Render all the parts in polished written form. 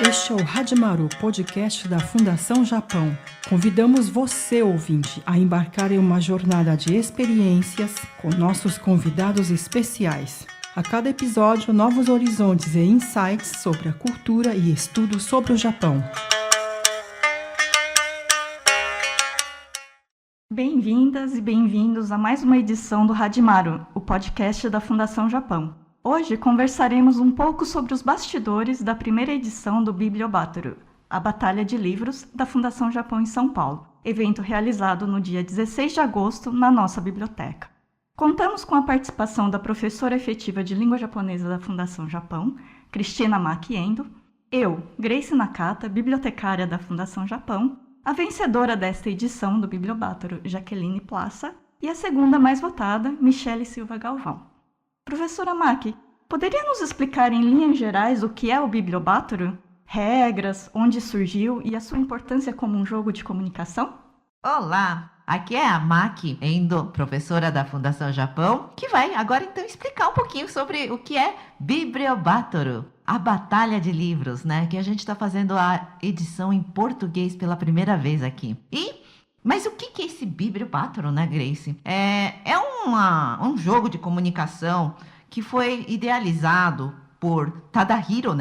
Este é o Hajime, podcast da Fundação Japão. Convidamos você, ouvinte, a embarcar em uma jornada de experiências com nossos convidados especiais. A cada episódio, novos horizontes e insights sobre a cultura e estudos sobre o Japão. Bem-vindas e bem-vindos a mais uma edição do Hajime, o podcast da Fundação Japão. Hoje conversaremos um pouco sobre os bastidores da primeira edição do Bibliobátoro, a Batalha de Livros da Fundação Japão em São Paulo, evento realizado no dia 16 de agosto na nossa biblioteca. Contamos com a participação da professora efetiva de língua japonesa da Fundação Japão, Cristina Maki Endo, eu, Grace Nakata, bibliotecária da Fundação Japão, a vencedora desta edição do Bibliobátoro, Jaqueline Plaça, e a segunda mais votada, Michele Silva Galvão. Professora Maki, poderia nos explicar em linhas gerais o que é o Bibliobátoro? Regras, onde surgiu e a sua importância como um jogo de comunicação? Olá, aqui é a Maki Endo, professora da Fundação Japão, que vai agora então explicar um pouquinho sobre o que é Bibliobátoro, a Batalha de Livros, né? Que a gente está fazendo a edição em português pela primeira vez aqui. Mas o que é esse Bibliobátoro, né, Grace? É um jogo de comunicação que foi idealizado por Tadahiro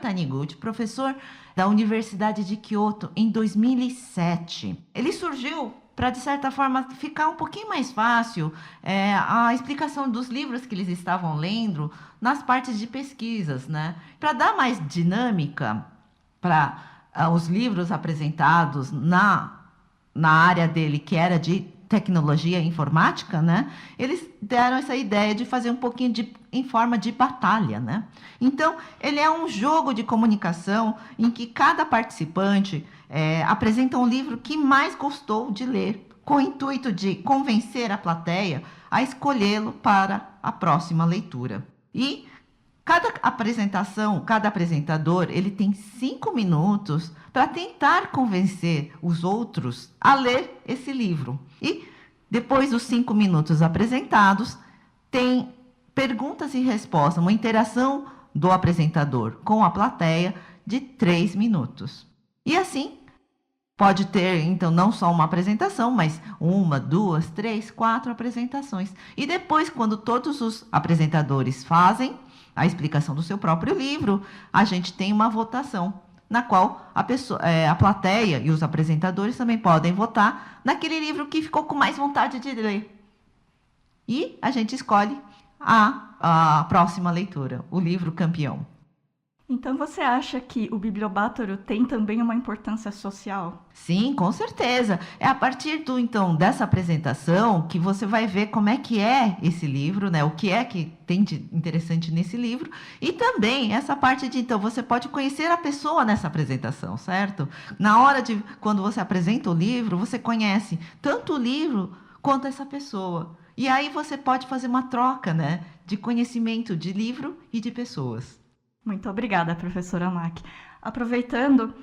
Taniguchi, professor da Universidade de Kyoto, em 2007. Ele surgiu para, de certa forma, ficar um pouquinho mais fácil a explicação dos livros que eles estavam lendo nas partes de pesquisas, né? Para dar mais dinâmica para os livros apresentados na área dele, que era de tecnologia e informática, né? Eles deram essa ideia de fazer um pouquinho em forma de batalha, né? Então, ele é um jogo de comunicação em que cada participante apresenta um livro que mais gostou de ler, com o intuito de convencer a plateia a escolhê-lo para a próxima leitura. E cada apresentador, ele tem 5 minutos para tentar convencer os outros a ler esse livro. E depois dos 5 minutos apresentados, tem perguntas e respostas, uma interação do apresentador com a plateia de 3 minutos. E assim, pode ter, então, não só uma apresentação, mas 1, 2, 3, 4 apresentações. E depois, quando todos os apresentadores fazem a explicação do seu próprio livro, a gente tem uma votação, na qual a plateia e os apresentadores também podem votar naquele livro que ficou com mais vontade de ler. E a gente escolhe a próxima leitura, o livro campeão. Então você acha que o Bibliobátoro tem também uma importância social? Sim, com certeza. É a partir dessa apresentação que você vai ver como é que é esse livro, né? O que é que tem de interessante nesse livro. E também essa parte você pode conhecer a pessoa nessa apresentação, certo? Na hora quando você apresenta o livro, você conhece tanto o livro quanto essa pessoa. E aí você pode fazer uma troca, né? De conhecimento de livro e de pessoas. Muito obrigada, professora Maki. Aproveitando,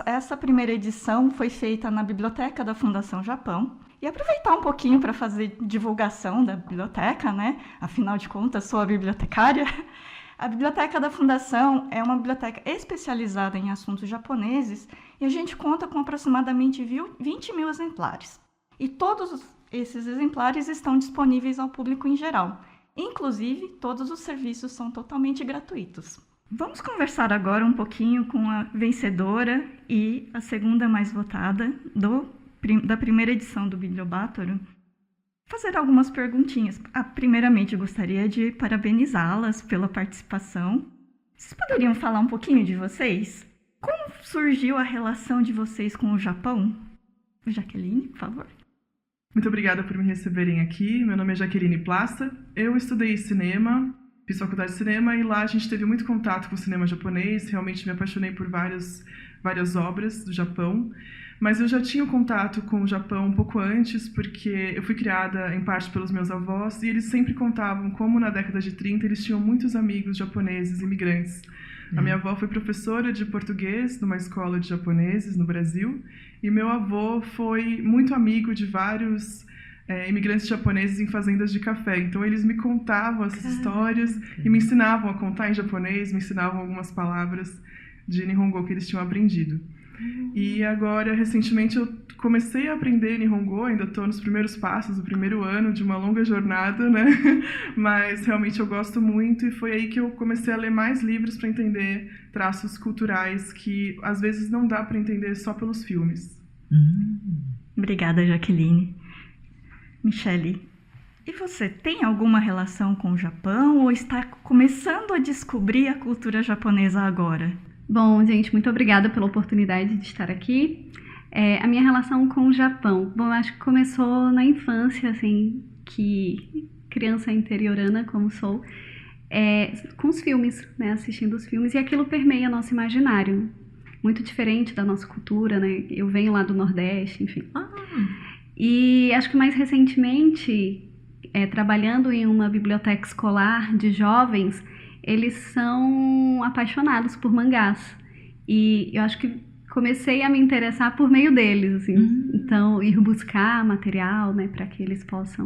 essa primeira edição foi feita na Biblioteca da Fundação Japão. E aproveitar um pouquinho para fazer divulgação da biblioteca, né? Afinal de contas, sou a bibliotecária. A Biblioteca da Fundação é uma biblioteca especializada em assuntos japoneses e a gente conta com aproximadamente 20 mil exemplares. E todos esses exemplares estão disponíveis ao público em geral. Inclusive, todos os serviços são totalmente gratuitos. Vamos conversar agora um pouquinho com a vencedora e a segunda mais votada da primeira edição do Bibliobátoro. Fazer algumas perguntinhas. Primeiramente, eu gostaria de parabenizá-las pela participação. Vocês poderiam falar um pouquinho de vocês? Como surgiu a relação de vocês com o Japão? Jaqueline, por favor. Muito obrigada por me receberem aqui. Meu nome é Jaqueline Plaça. Eu estudei cinema, fiz faculdade de cinema e lá a gente teve muito contato com o cinema japonês. Realmente me apaixonei por várias obras do Japão. Mas eu já tinha contato com o Japão um pouco antes, porque eu fui criada em parte pelos meus avós e eles sempre contavam como na década de 30 eles tinham muitos amigos japoneses imigrantes. A minha avó foi professora de português numa escola de japoneses no Brasil e meu avô foi muito amigo de vários imigrantes japoneses em fazendas de café. Então, eles me contavam essas histórias e me ensinavam a contar em japonês, me ensinavam algumas palavras de Nihongo que eles tinham aprendido. E agora, recentemente, eu comecei a aprender Nihongo, ainda estou nos primeiros passos, do primeiro ano de uma longa jornada, né? Mas realmente eu gosto muito e foi aí que eu comecei a ler mais livros para entender traços culturais que às vezes não dá para entender só pelos filmes. Obrigada, Jaqueline. Michele, e você tem alguma relação com o Japão ou está começando a descobrir a cultura japonesa agora? Bom, gente, muito obrigada pela oportunidade de estar aqui. A minha relação com o Japão, bom, eu acho que começou na infância, assim, que criança interiorana como sou, com os filmes, né, assistindo os filmes, e aquilo permeia nosso imaginário, muito diferente da nossa cultura, né, eu venho lá do Nordeste, enfim. E acho que mais recentemente, trabalhando em uma biblioteca escolar de jovens, eles são apaixonados por mangás. E eu acho que comecei a me interessar por meio deles, assim. Então, ir buscar material, né, para que eles possa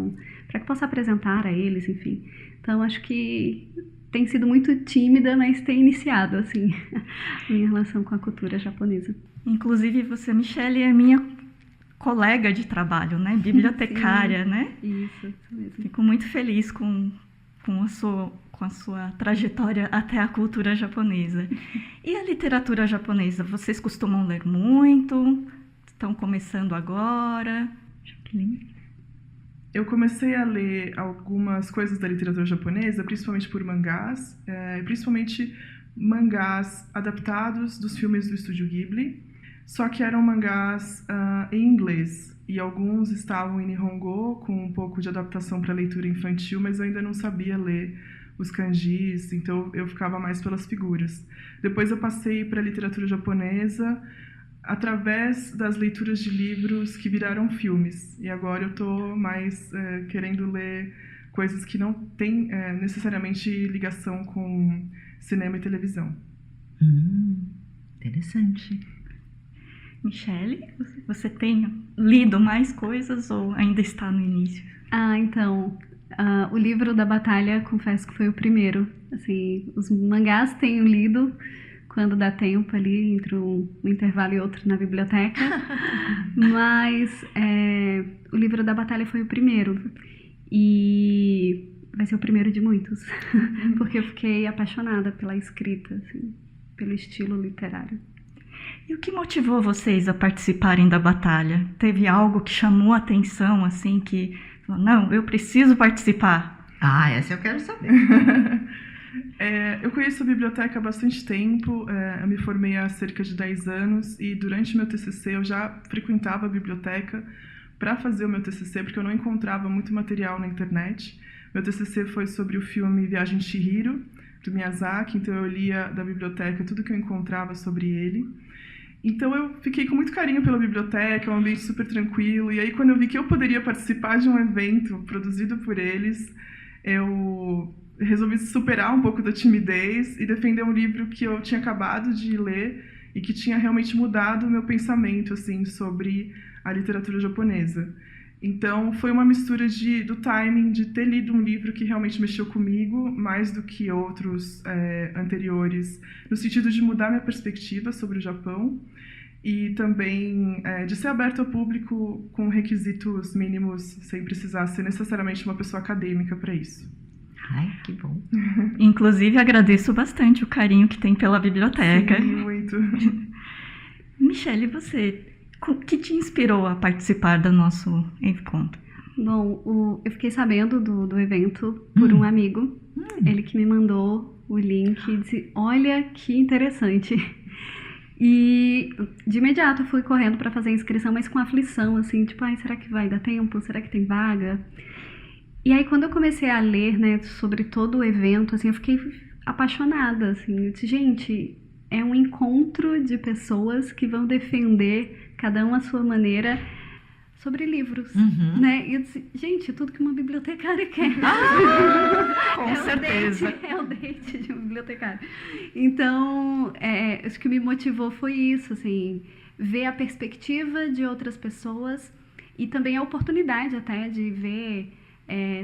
apresentar a eles, enfim. Então, acho que tem sido muito tímida, mas tem iniciado, assim, a minha relação com a cultura japonesa. Inclusive, você, Michele, é minha colega de trabalho, né? Bibliotecária, Sim, né? Isso mesmo. Fico muito feliz com a sua trajetória até a cultura japonesa. E a literatura japonesa? Vocês costumam ler muito? Estão começando agora? Jaqueline? Eu comecei a ler algumas coisas da literatura japonesa, principalmente por mangás, principalmente mangás adaptados dos filmes do Estúdio Ghibli, só que eram mangás em inglês. E alguns estavam em Nihongo, com um pouco de adaptação para leitura infantil, mas eu ainda não sabia ler os kanjis, então eu ficava mais pelas figuras. Depois eu passei para a literatura japonesa através das leituras de livros que viraram filmes. E agora eu estou mais querendo ler coisas que não têm necessariamente ligação com cinema e televisão. Interessante. Michele, você tem lido mais coisas ou ainda está no início? Então, o livro da Batalha, confesso que foi o primeiro. Assim, os mangás tenho lido quando dá tempo ali, entre um intervalo e outro na biblioteca, mas o livro da Batalha foi o primeiro. E vai ser o primeiro de muitos, porque eu fiquei apaixonada pela escrita, assim, pelo estilo literário. E o que motivou vocês a participarem da batalha? Teve algo que chamou a atenção, assim, que... Não, eu preciso participar. Essa eu quero saber. Eu conheço a biblioteca há bastante tempo, eu me formei há cerca de 10 anos e durante meu TCC eu já frequentava a biblioteca para fazer o meu TCC, porque eu não encontrava muito material na internet. Meu TCC foi sobre o filme Viagem de Chihiro, do Miyazaki, então eu lia da biblioteca tudo que eu encontrava sobre ele. Então eu fiquei com muito carinho pela biblioteca, um ambiente super tranquilo, e aí quando eu vi que eu poderia participar de um evento produzido por eles, eu resolvi superar um pouco da timidez e defender um livro que eu tinha acabado de ler e que tinha realmente mudado o meu pensamento assim, sobre a literatura japonesa. Então foi uma mistura do timing, de ter lido um livro que realmente mexeu comigo, mais do que outros anteriores, no sentido de mudar minha perspectiva sobre o Japão, e também de ser aberto ao público com requisitos mínimos, sem precisar ser necessariamente uma pessoa acadêmica para isso. Ai, que bom. Inclusive, agradeço bastante o carinho que tem pela biblioteca. Sim, muito. Michele, você, o que te inspirou a participar do nosso encontro? Bom, eu fiquei sabendo do evento por um amigo, ele que me mandou o link e disse, olha que interessante. E de imediato eu fui correndo para fazer a inscrição, mas com aflição, assim, tipo, será que vai dar tempo? Será que tem vaga? E aí quando eu comecei a ler, né, sobre todo o evento, assim, eu fiquei apaixonada, assim, eu disse, gente, é um encontro de pessoas que vão defender, cada uma à sua maneira, sobre livros, né? E eu disse, gente, tudo que uma bibliotecária quer. Com certeza. É o date de um bibliotecário. Então, acho que me motivou foi isso, assim, ver a perspectiva de outras pessoas e também a oportunidade até de ver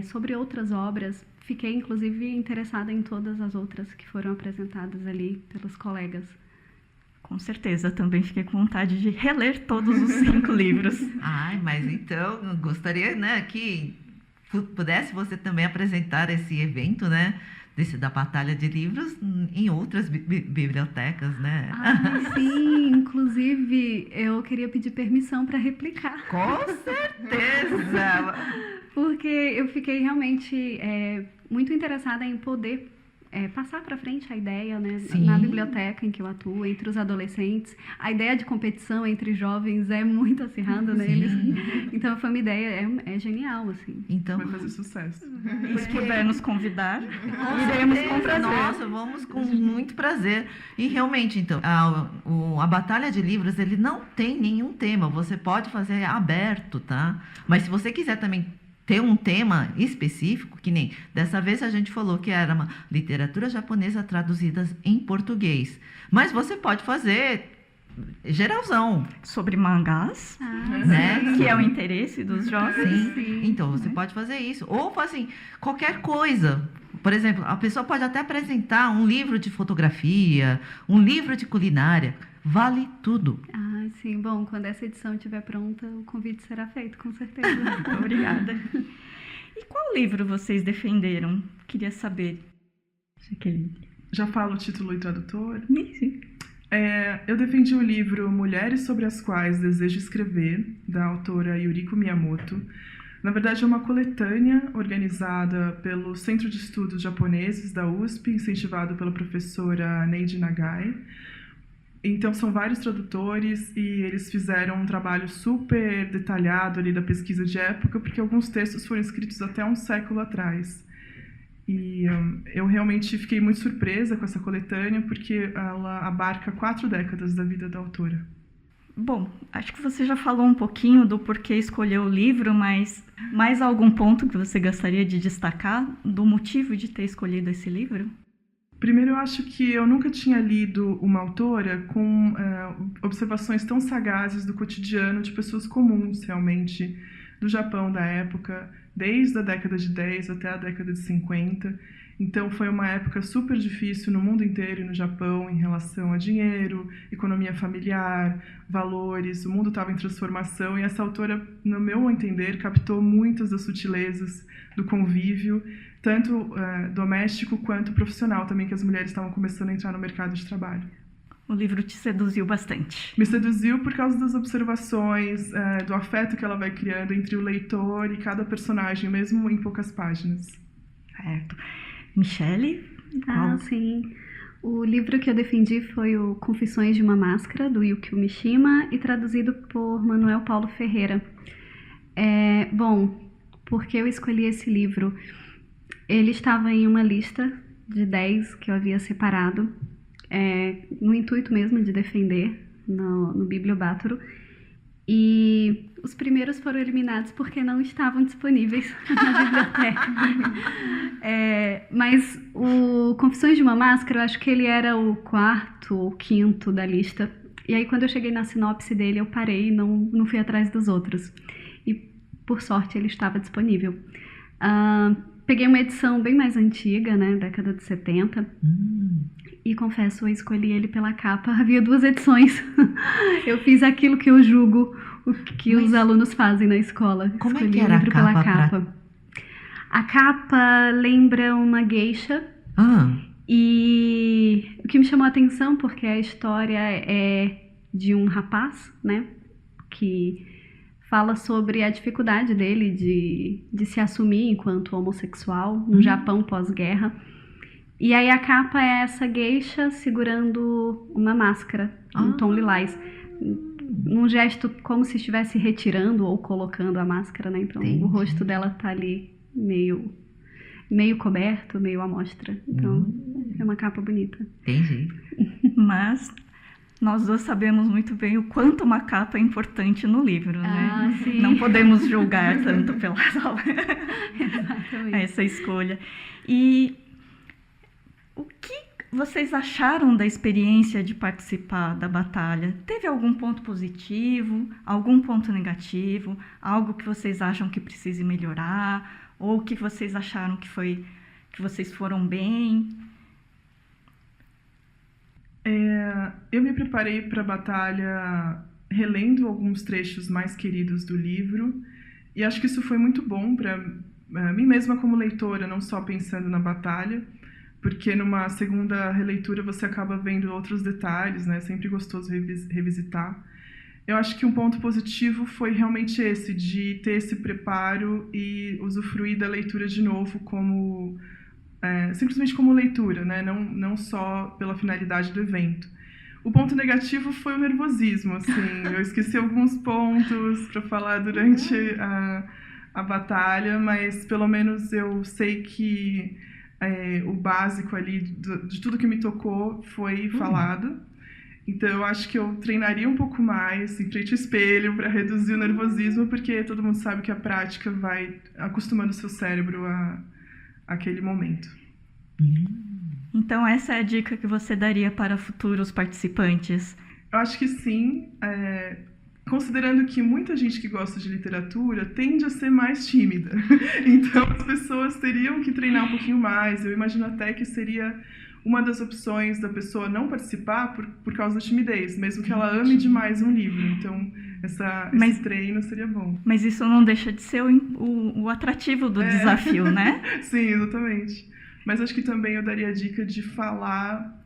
sobre outras obras. Fiquei, inclusive, interessada em todas as outras que foram apresentadas ali pelos colegas. Com certeza, também fiquei com vontade de reler todos os 5 livros. Ai, mas então, eu gostaria, né, que pudesse você também apresentar esse evento, né, da Batalha de Livros em outras bibliotecas, né? Ah, sim, inclusive eu queria pedir permissão para replicar. Com certeza! Porque eu fiquei realmente muito interessada em poder passar para frente a ideia, né, Sim. na biblioteca em que eu atuo, entre os adolescentes. A ideia de competição entre jovens é muito acirrada neles. Então foi uma ideia, é genial, assim. Então, Vai fazer sucesso. Se puder nos convidar, com iremos certeza. com prazer. Nossa, vamos com muito prazer. E realmente, então, a Batalha de Livros, ele não tem nenhum tema. Você pode fazer aberto, tá? Mas se você quiser também ter um tema específico, que nem dessa vez a gente falou que era uma literatura japonesa traduzida em português. Mas você pode fazer geralzão, Sobre mangás, né? que é o interesse dos jovens. Sim. Então, você pode fazer isso. Ou, assim, qualquer coisa. Por exemplo, a pessoa pode até apresentar um livro de fotografia, um livro de culinária. Vale tudo. Ah, sim. Bom, quando essa edição estiver pronta, o convite será feito, com certeza. Obrigada. E qual livro vocês defenderam? Queria saber. Já falo o título e tradutor. Sim. Eu defendi o livro Mulheres sobre as Quais Desejo Escrever, da autora Yuriko Miyamoto. Na verdade, é uma coletânea organizada pelo Centro de Estudos Japoneses da USP, incentivado pela professora Neide Nagai. Então, são vários tradutores e eles fizeram um trabalho super detalhado ali da pesquisa de época, porque alguns textos foram escritos até um século atrás. E eu realmente fiquei muito surpresa com essa coletânea, porque ela abarca 4 décadas da vida da autora. Bom, acho que você já falou um pouquinho do porquê escolheu o livro, mas mais algum ponto que você gostaria de destacar do motivo de ter escolhido esse livro? Primeiro, eu acho que eu nunca tinha lido uma autora com observações tão sagazes do cotidiano de pessoas comuns, realmente, do Japão da época, desde a década de 10 até a década de 50. Então, foi uma época super difícil no mundo inteiro e no Japão em relação a dinheiro, economia familiar, valores. O mundo estava em transformação e essa autora, no meu entender, captou muitas das sutilezas do convívio, tanto doméstico quanto profissional também, que as mulheres estavam começando a entrar no mercado de trabalho. O livro te seduziu bastante. Me seduziu por causa das observações, do afeto que ela vai criando entre o leitor e cada personagem, mesmo em poucas páginas. Certo. Michele? Ah, sim. O livro que eu defendi foi o Confissões de uma Máscara, do Yukio Mishima, e traduzido por Manuel Paulo Ferreira. Bom, por que eu escolhi esse livro? Ele estava em uma lista de 10 que eu havia separado, no intuito mesmo de defender no Bibliobátoro. E os primeiros foram eliminados porque não estavam disponíveis na biblioteca. Mas o Confissões de uma Máscara, eu acho que ele era o 4º ou 5º da lista. E aí, quando eu cheguei na sinopse dele, eu parei e não fui atrás dos outros. E, por sorte, ele estava disponível. Peguei uma edição bem mais antiga, né, década de 70. E confesso, eu escolhi ele pela capa. Havia 2 edições. Eu fiz aquilo que eu julgo o que os alunos fazem na escola. Como escolhi é que era o livro a pela capa? capa. A capa lembra uma geisha. E o que me chamou a atenção, porque a história é de um rapaz, né, que fala sobre a dificuldade dele de se assumir enquanto homossexual no Japão pós-guerra. E aí a capa é essa geisha segurando uma máscara, um tom lilás. Num gesto como se estivesse retirando ou colocando a máscara, né? Então o rosto dela tá ali meio coberto, meio à mostra. Então é uma capa bonita. Entendi. Mas nós 2 sabemos muito bem o quanto uma capa é importante no livro, né? Sim. Não podemos julgar tanto pela Exatamente. essa escolha. E o que vocês acharam da experiência de participar da batalha? Teve algum ponto positivo, algum ponto negativo, algo que vocês acham que precise melhorar, ou que vocês acharam que vocês foram bem? Eu me preparei para a batalha relendo alguns trechos mais queridos do livro, e acho que isso foi muito bom para mim mesma como leitora, não só pensando na batalha, porque numa segunda releitura você acaba vendo outros detalhes, né? É sempre gostoso revisitar. Eu acho que um ponto positivo foi realmente esse, de ter esse preparo e usufruir da leitura de novo como simplesmente como leitura, né? Não só pela finalidade do evento. O ponto negativo foi o nervosismo, assim. Eu esqueci alguns pontos para falar durante a batalha, mas pelo menos eu sei que o básico ali de tudo que me tocou foi falado. Então eu acho que eu treinaria um pouco mais em frente ao espelho para reduzir o nervosismo, porque todo mundo sabe que a prática vai acostumando o seu cérebro àquele momento. Então essa é a dica que você daria para futuros participantes? Eu acho que sim, considerando que muita gente que gosta de literatura tende a ser mais tímida. Então as pessoas teriam que treinar um pouquinho mais. Eu imagino até que seria uma das opções da pessoa não participar por causa da timidez, mesmo que ela ame demais um livro. Então esse treino seria bom. Mas isso não deixa de ser o atrativo do desafio, né? Sim, exatamente. Mas acho que também eu daria a dica de falar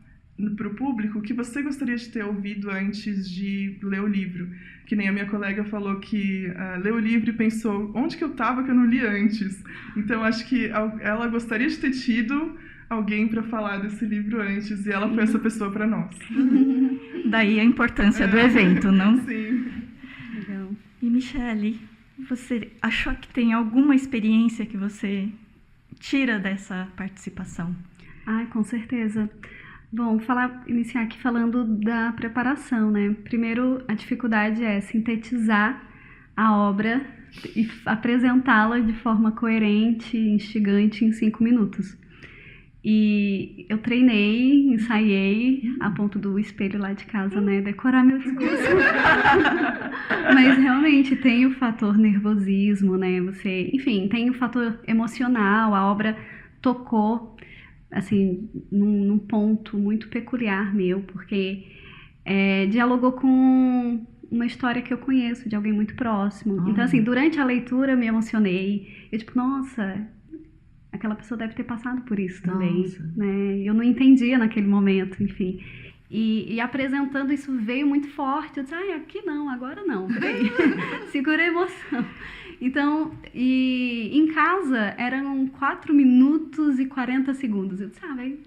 para o público o que você gostaria de ter ouvido antes de ler o livro. Que nem a minha colega falou que leu o livro e pensou, onde que eu estava que eu não li antes? Então acho que ela gostaria de ter tido alguém para falar desse livro antes, e ela foi essa pessoa para nós. Daí a importância do evento, não? Sim. Legal. E Michele, você achou que tem alguma experiência que você tira dessa participação? Com certeza. Bom, iniciar aqui falando da preparação, né? Primeiro, a dificuldade é sintetizar a obra e apresentá-la de forma coerente e instigante em 5 minutos. E eu treinei, ensaiei, a ponto do espelho lá de casa, né? Decorar meu discurso. Mas realmente tem o fator nervosismo, né? Enfim, tem o fator emocional, a obra tocou, assim, num ponto muito peculiar meu, porque dialogou com uma história que eu conheço, de alguém muito próximo. Então, assim, durante a leitura eu me emocionei. Eu, nossa, aquela pessoa deve ter passado por isso também, né? Eu não entendia naquele momento, enfim. E apresentando isso veio muito forte. Eu disse, aqui não, agora não, peraí. Segura a emoção. Então, e em casa eram 4 minutos e 40 segundos. Eu disse,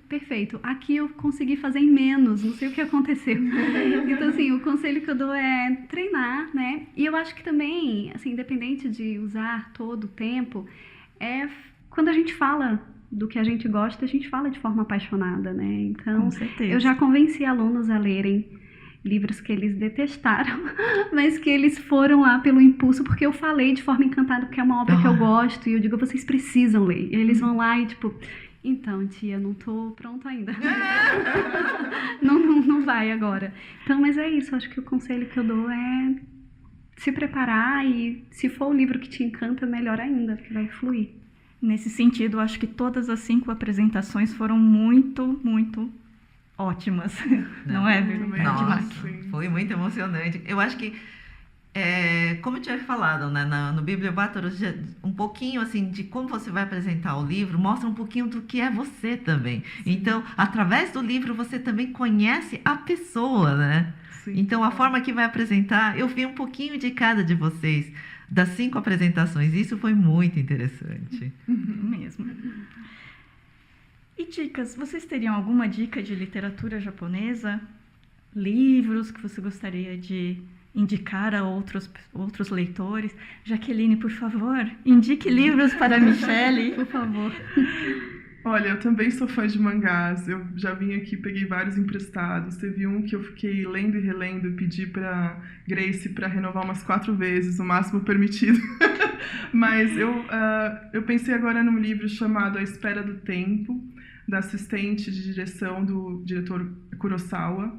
perfeito. Aqui eu consegui fazer em menos, não sei o que aconteceu. Então, assim, o conselho que eu dou é treinar, né? E eu acho que também, assim, independente de usar todo o tempo, quando a gente fala do que a gente gosta, a gente fala de forma apaixonada, né? Então, com certeza. Eu já convenci alunos a lerem livros que eles detestaram, mas que eles foram lá pelo impulso, porque eu falei de forma encantada, porque é uma obra que eu gosto, e eu digo, vocês precisam ler. E eles vão lá e então, tia, não tô pronta ainda. não vai agora. Então, mas é isso, acho que o conselho que eu dou é se preparar, e se for o livro que te encanta, melhor ainda, que vai fluir. Nesse sentido, acho que todas as 5 apresentações foram muito, muito ótimas. Não é, Virgo? Nossa, foi muito emocionante. Eu acho que, como eu tinha falado, né, no Bibliobátoro, um pouquinho assim de como você vai apresentar o livro, mostra um pouquinho do que é você também. Sim. Então, através do livro, você também conhece a pessoa, né? Sim. Então, a forma que vai apresentar, eu vi um pouquinho de cada de vocês, das 5 apresentações. Isso foi muito interessante. Mesmo. E dicas? Vocês teriam alguma dica de literatura japonesa? Livros que você gostaria de indicar a outros leitores? Jaqueline, por favor, indique livros para a Michele, por favor. Olha, eu também sou fã de mangás. Eu já vim aqui, peguei vários emprestados. Teve um que eu fiquei lendo e relendo, pedi para Grace para renovar umas 4 vezes, o máximo permitido. Mas eu pensei agora num livro chamado A Espera do Tempo, da assistente de direção do diretor Kurosawa.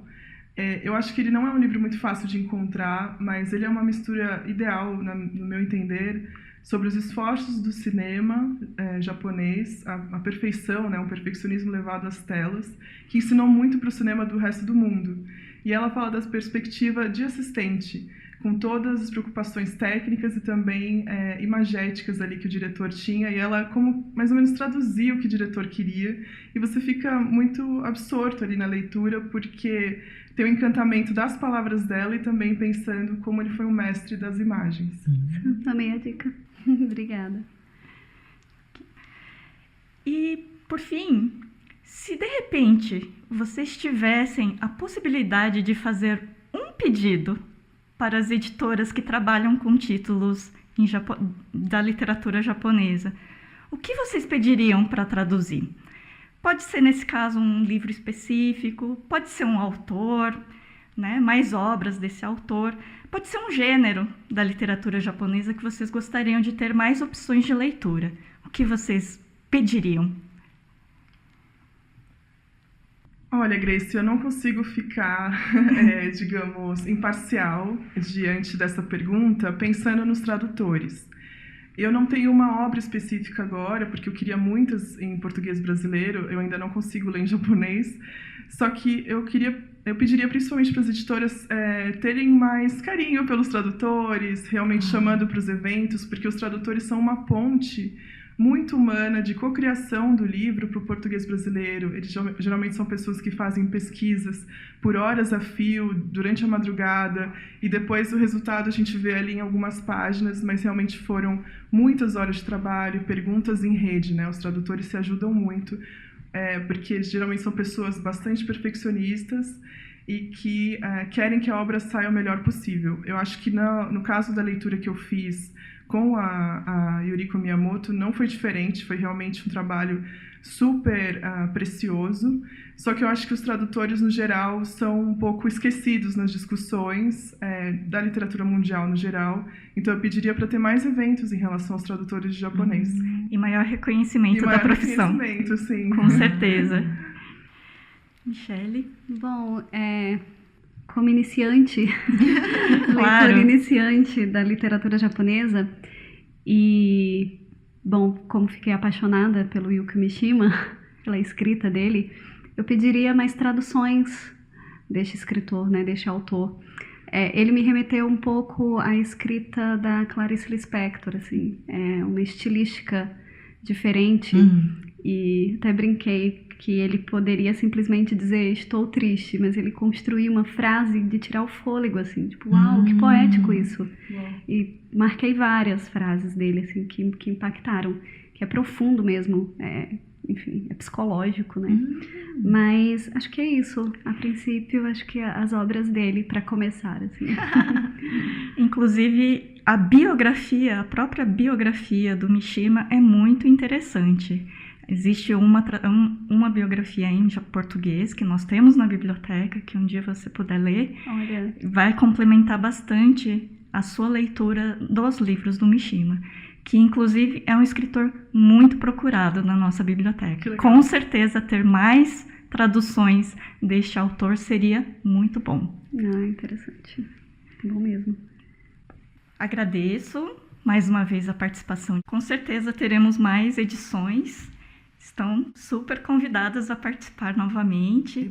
Eu acho que ele não é um livro muito fácil de encontrar, mas ele é uma mistura ideal, no meu entender, sobre os esforços do cinema japonês, a perfeição, né, um perfeccionismo levado às telas, que ensinou muito para o cinema do resto do mundo. E ela fala da perspectiva de assistente, com todas as preocupações técnicas e também imagéticas ali que o diretor tinha, e ela como mais ou menos traduzia o que o diretor queria, e você fica muito absorto ali na leitura, porque tem o encantamento das palavras dela e também pensando como ele foi um mestre das imagens. Amei a dica. Obrigada. E, por fim, se de repente vocês tivessem a possibilidade de fazer um pedido para as editoras que trabalham com títulos da literatura japonesa, o que vocês pediriam para traduzir? Pode ser, nesse caso, um livro específico, pode ser um autor, né, mais obras desse autor, pode ser um gênero da literatura japonesa que vocês gostariam de ter mais opções de leitura. O que vocês pediriam? Olha, Grace, eu não consigo ficar, digamos, imparcial diante dessa pergunta, pensando nos tradutores. Eu não tenho uma obra específica agora, porque eu queria muitas em português brasileiro, eu ainda não consigo ler em japonês, só que eu pediria principalmente para as editoras terem mais carinho pelos tradutores, realmente chamando para os eventos, porque os tradutores são uma ponte muito humana de cocriação do livro para o português brasileiro. Eles geralmente são pessoas que fazem pesquisas por horas a fio, durante a madrugada, e depois o resultado a gente vê ali em algumas páginas, mas realmente foram muitas horas de trabalho, perguntas em rede, né? Os tradutores se ajudam muito, porque geralmente são pessoas bastante perfeccionistas e que querem que a obra saia o melhor possível. Eu acho que no caso da leitura que eu fiz com a Yuriko Miyamoto não foi diferente, foi realmente um trabalho super precioso, só que eu acho que os tradutores, no geral, são um pouco esquecidos nas discussões da literatura mundial, no geral, então eu pediria para ter mais eventos em relação aos tradutores de japonês. E maior reconhecimento da profissão. Reconhecimento, sim. Com certeza. Michele? Bom, como iniciante, Claro. leitora iniciante da literatura japonesa, e, bom, como fiquei apaixonada pelo Yukio Mishima, pela escrita dele, eu pediria mais traduções deste escritor, né, deste autor. Ele me remeteu um pouco à escrita da Clarice Lispector, assim, uma estilística diferente, e até brinquei que ele poderia simplesmente dizer estou triste, mas ele construiu uma frase de tirar o fôlego, assim, tipo, uau, que poético isso. E marquei várias frases dele, assim, que impactaram, que é profundo mesmo, enfim, é psicológico, né? Mas acho que é isso. A princípio, acho que as obras dele, para começar, assim. Inclusive, a própria biografia do Mishima é muito interessante. Existe uma biografia em português que nós temos na biblioteca, que um dia você puder ler, Olha. vai complementar bastante a sua leitura dos livros do Mishima, que inclusive é um escritor muito procurado na nossa biblioteca. Com certeza ter mais traduções deste autor seria muito bom. Interessante. Bom mesmo. Agradeço mais uma vez a participação. Com certeza teremos mais edições. Estão super convidadas a participar novamente.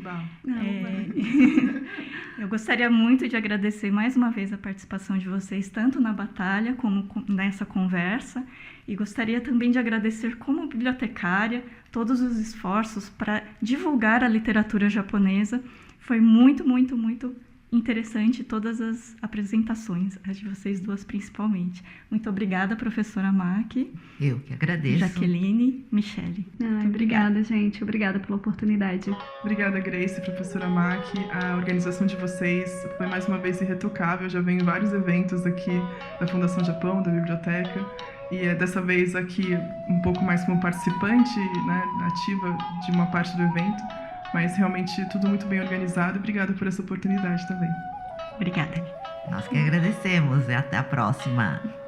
Eu gostaria muito de agradecer mais uma vez a participação de vocês, tanto na batalha como nessa conversa. E gostaria também de agradecer como bibliotecária todos os esforços para divulgar a literatura japonesa. Foi muito, muito, muito interessante todas as apresentações, as de vocês duas principalmente. Muito obrigada, professora Maki. Eu que agradeço. Jaqueline, Michele. Obrigada, gente. Obrigada pela oportunidade. Obrigada, Grace, professora Maki. A organização de vocês foi mais uma vez irretocável. Eu já venho em vários eventos aqui da Fundação Japão, da biblioteca. E dessa vez aqui um pouco mais como participante, né, ativa de uma parte do evento. Mas realmente tudo muito bem organizado. Obrigada por essa oportunidade também. Obrigada. Nós que agradecemos e até a próxima.